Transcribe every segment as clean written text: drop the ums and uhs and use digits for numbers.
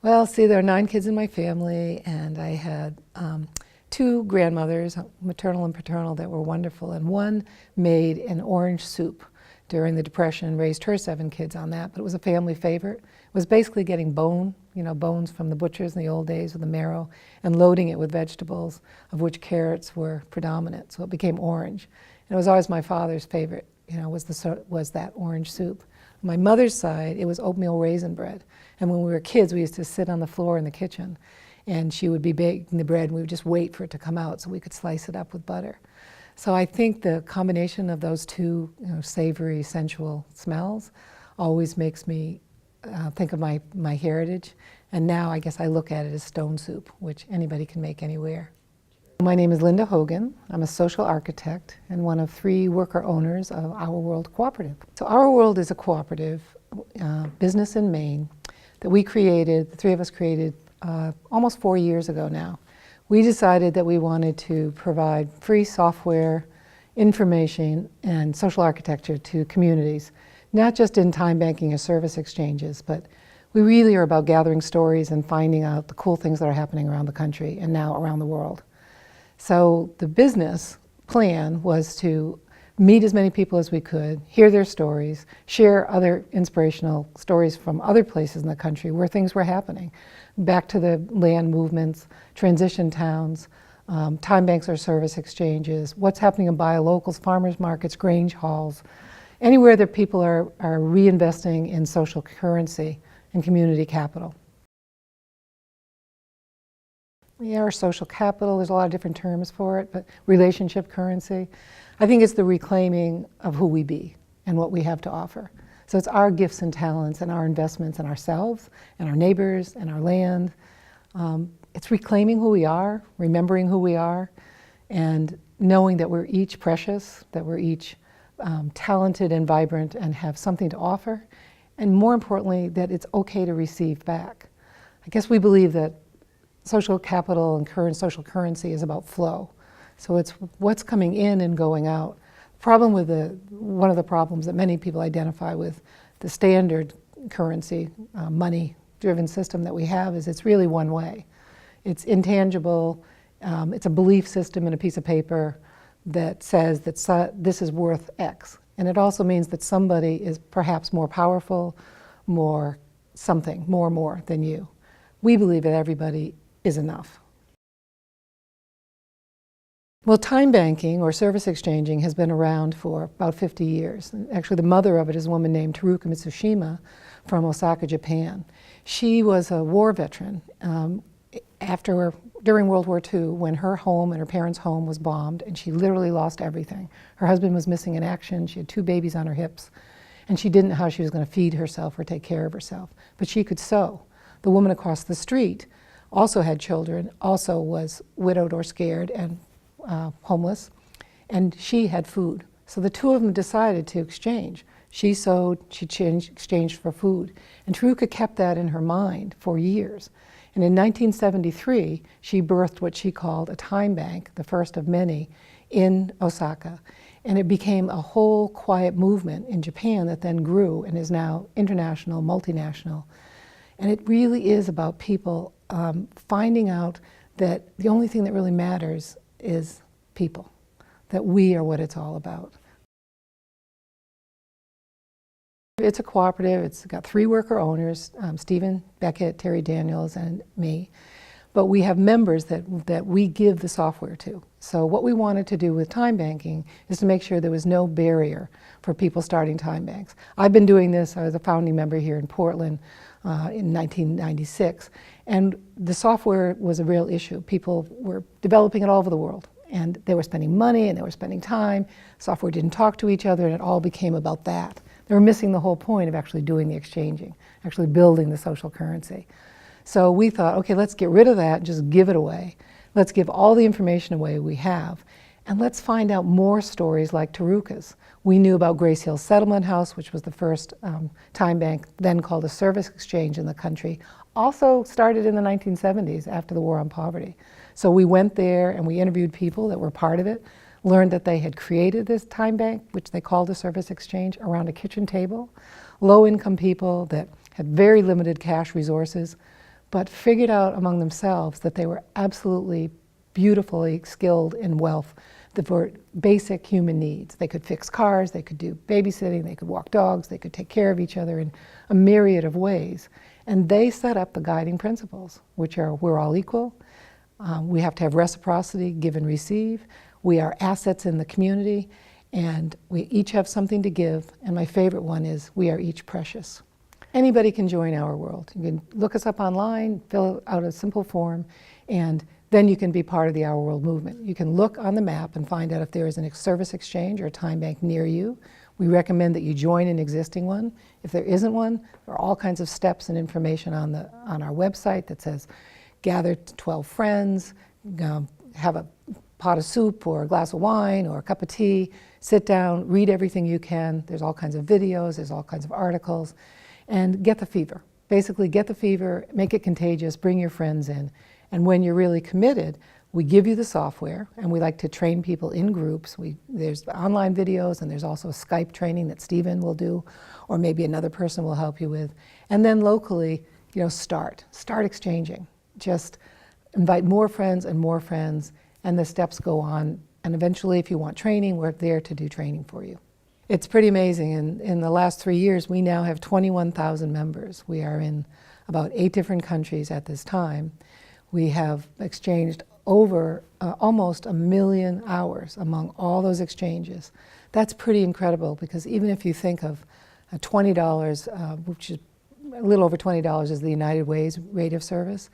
Well, see, there are 9 kids in my family, and I had 2 grandmothers, maternal and paternal, that were wonderful, and one made an orange soup during the Depression and raised her 7 kids on that, but it was a family favorite. It was basically getting bones from the butchers in the old days with the marrow, and loading it with vegetables, of which carrots were predominant, so it became orange. And it was always my father's favorite, was that orange soup. On my mother's side, it was oatmeal raisin bread. And when we were kids, we used to sit on the floor in the kitchen, and she would be baking the bread, and we would just wait for it to come out so we could slice it up with butter. So I think the combination of those two savory, sensual smells always makes me think of my heritage. And now I guess I look at it as stone soup, which anybody can make anywhere. My name is Linda Hogan. I'm a social architect and one of 3 worker owners of hOurworld Cooperative. So hOurworld is a cooperative business in Maine that we created, the 3 of us created almost 4 years ago now. We decided that we wanted to provide free software, information, and social architecture to communities, not just in time banking or service exchanges, but we really are about gathering stories and finding out the cool things that are happening around the country and now around the world. So the business plan was to meet as many people as we could, hear their stories, share other inspirational stories from other places in the country where things were happening. Back to the land movements, transition towns, time banks or service exchanges, what's happening in buy locals, farmers markets, grange halls, anywhere that people are reinvesting in social currency and community capital. Yeah, or social capital, there's a lot of different terms for it, but relationship currency. I think it's the reclaiming of who we be and what we have to offer. So it's our gifts and talents and our investments in ourselves and our neighbors and our land. It's reclaiming who we are, remembering who we are, and knowing that we're each precious, that we're each talented and vibrant and have something to offer, and more importantly, that it's okay to receive back. I guess we believe that social capital and current social currency is about flow. So it's what's coming in and going out. Problem with one of the problems that many people identify with the standard currency, money-driven system that we have is it's really one way. It's intangible. It's a belief system in a piece of paper that says that this is worth X. And it also means that somebody is perhaps more powerful, more than you. We believe that everybody is enough. Well, time banking or service exchanging has been around for about 50 years. And actually, the mother of it is a woman named Teruka Mitsushima from Osaka, Japan. She was a war veteran during World War II when her home and her parents' home was bombed, and she literally lost everything. Her husband was missing in action. She had 2 babies on her hips, and she didn't know how she was going to feed herself or take care of herself. But she could sew. The woman across the street also had children, also was widowed or scared and homeless, and she had food. So the 2 of them decided to exchange. She sewed, she exchanged for food. And Teruka kept that in her mind for years. And in 1973, she birthed what she called a time bank, the first of many, in Osaka. And it became a whole quiet movement in Japan that then grew and is now international, multinational. And it really is about people finding out that the only thing that really matters is people, that we are what it's all about. It's a cooperative. It's got 3 worker owners, Stephen, Beckett, Terry Daniels, and me. But we have members that we give the software to. So what we wanted to do with time banking is to make sure there was no barrier for people starting time banks. I've been doing this, I was a founding member here in Portland in 1996, and the software was a real issue. People were developing it all over the world, and they were spending money and they were spending time. Software didn't talk to each other, and it all became about that. They were missing the whole point of actually doing the exchanging, actually building the social currency. So we thought, okay, let's get rid of that and just give it away. Let's give all the information away we have, and let's find out more stories like Teruka's. We knew about Grace Hill Settlement House, which was the first time bank, then called a service exchange in the country, also started in the 1970s after the War on Poverty. So we went there and we interviewed people that were part of it, learned that they had created this time bank, which they called a service exchange, around a kitchen table. Low-income people that had very limited cash resources but figured out among themselves that they were absolutely beautifully skilled in wealth for basic human needs. They could fix cars, they could do babysitting, they could walk dogs, they could take care of each other in a myriad of ways. And they set up the guiding principles, which are we're all equal, we have to have reciprocity, give and receive, we are assets in the community, and we each have something to give, and my favorite one is we are each precious. Anybody can join hOurworld. You can look us up online, fill out a simple form, and then you can be part of the hOurworld movement. You can look on the map and find out if there is a service exchange or a time bank near you. We recommend that you join an existing one. If there isn't one, there are all kinds of steps and information on our website that says gather 12 friends, have a pot of soup or a glass of wine or a cup of tea, sit down, read everything you can. There's all kinds of videos, there's all kinds of articles, and get the fever. Basically get the fever, make it contagious, bring your friends in. And when you're really committed, we give you the software, and we like to train people in groups. There's online videos, and there's also Skype training that Stephen will do, or maybe another person will help you with. And then locally, start exchanging. Just invite more friends, and the steps go on. And eventually, if you want training, we're there to do training for you. It's pretty amazing. In the last 3 years, we now have 21,000 members. We are in about 8 different countries at this time. We have exchanged over almost 1 million hours among all those exchanges. That's pretty incredible, because even if you think of $20, which is a little over $20 is the United Way's rate of service,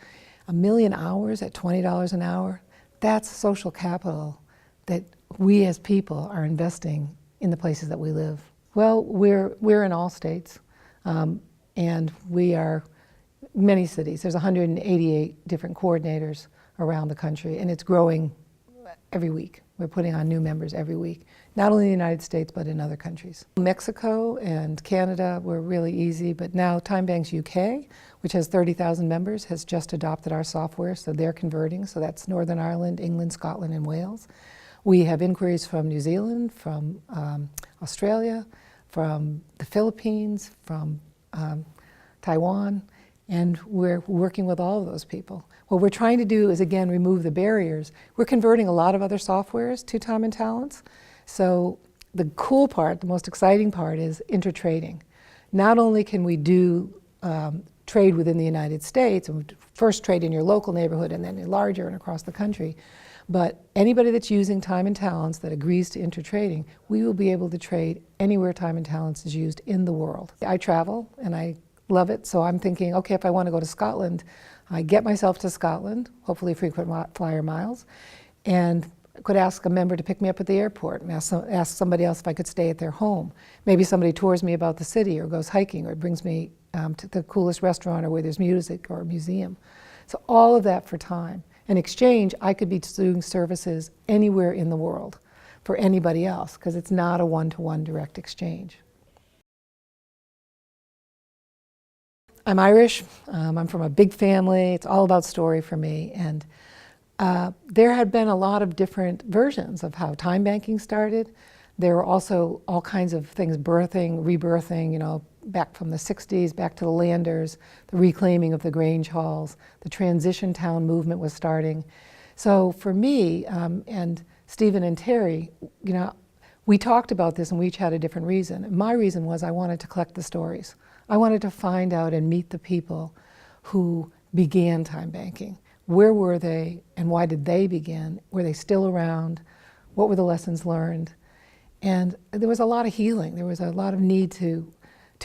1 million hours at $20 an hour, that's social capital that we as people are investing in the places that we live. Well, we're in all states, and we are many cities. There's 188 different coordinators around the country, and it's growing every week. We're putting on new members every week, not only in the United States, but in other countries. Mexico and Canada were really easy, but now TimeBanks UK, which has 30,000 members, has just adopted our software, so they're converting. So that's Northern Ireland, England, Scotland, and Wales. We have inquiries from New Zealand, from Australia, from the Philippines, from Taiwan, and we're working with all of those people. What we're trying to do is, again, remove the barriers. We're converting a lot of other softwares to Time and Talents. So the cool part, the most exciting part, is intertrading. Not only can we do trade within the United States, and first trade in your local neighborhood and then larger and across the country, but anybody that's using Time and Talents that agrees to intertrading, we will be able to trade anywhere Time and Talents is used in the world. I travel and I love it, so I'm thinking, okay, if I want to go to Scotland, I get myself to Scotland, hopefully frequent flyer miles, and could ask a member to pick me up at the airport, and ask somebody else if I could stay at their home. Maybe somebody tours me about the city or goes hiking or brings me to the coolest restaurant or where there's music or a museum. So all of that for time. In exchange, I could be doing services anywhere in the world for anybody else, because it's not a one-to-one direct exchange. I'm Irish, I'm from a big family, it's all about story for me, and there had been a lot of different versions of how time banking started. There were also all kinds of things birthing, rebirthing, back from the 60s, back to the Landers, the reclaiming of the Grange halls, the transition town movement was starting. So for me, and Stephen and Terry, we talked about this and we each had a different reason. My reason was I wanted to collect the stories. I wanted to find out and meet the people who began time banking. Where were they and why did they begin? Were they still around? What were the lessons learned? And there was a lot of healing. There was a lot of need to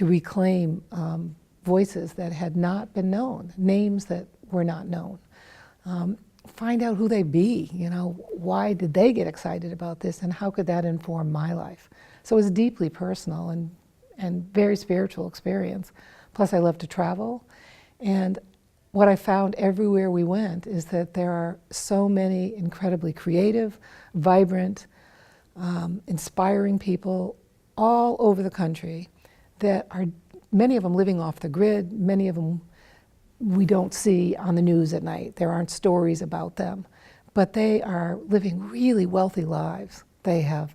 reclaim voices that had not been known, names that were not known. Find out who they be, why did they get excited about this and how could that inform my life? So it was deeply personal and very spiritual experience. Plus I love to travel, and what I found everywhere we went is that there are so many incredibly creative, vibrant, inspiring people all over the country that are, many of them living off the grid, many of them we don't see on the news at night. There aren't stories about them, but they are living really wealthy lives. They have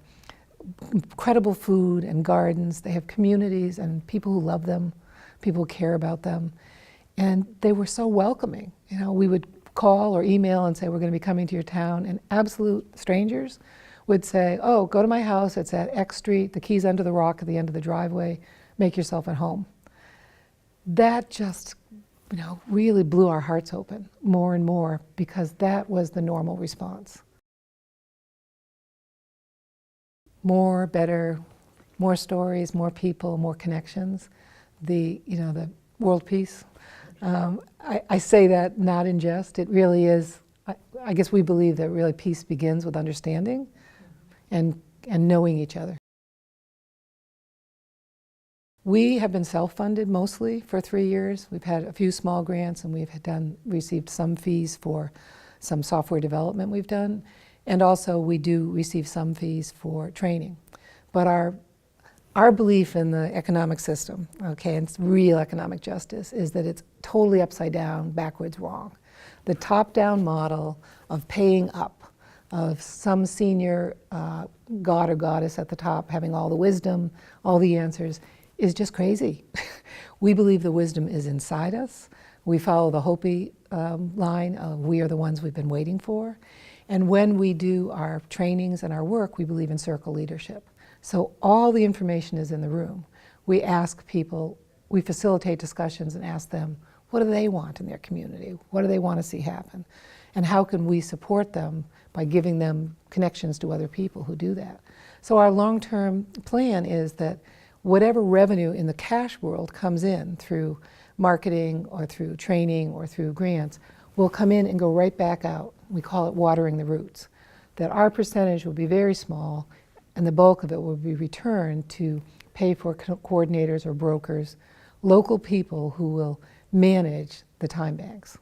incredible food and gardens, they have communities and people who love them, people who care about them. And they were so welcoming. You know, we would call or email and say, we're going to be coming to your town, and absolute strangers would say, oh, go to my house, it's at X Street, the key's under the rock at the end of the driveway, make yourself at home. That just, you know, really blew our hearts open more and more, because that was the normal response. More, better, more stories, more people, more connections. The world peace. I say that not in jest. It really is. I guess we believe that really peace begins with understanding and knowing each other. We have been self-funded mostly for 3 years. We've had a few small grants, and we've received some fees for some software development we've done. And also we do receive some fees for training. But our belief in the economic system, okay, and it's real economic justice, is that it's totally upside down, backwards, wrong. The top-down model of paying up, of some senior god or goddess at the top having all the wisdom, all the answers, is just crazy. We believe the wisdom is inside us. We follow the Hopi line of we are the ones we've been waiting for. And when we do our trainings and our work, we believe in circle leadership. So all the information is in the room. We ask people, we facilitate discussions and ask them, what do they want in their community? What do they want to see happen? And how can we support them by giving them connections to other people who do that? So our long-term plan is that whatever revenue in the cash world comes in through marketing or through training or through grants will come in and go right back out. We call it watering the roots. That our percentage will be very small, and the bulk of it will be returned to pay for coordinators or brokers, local people who will manage the time banks.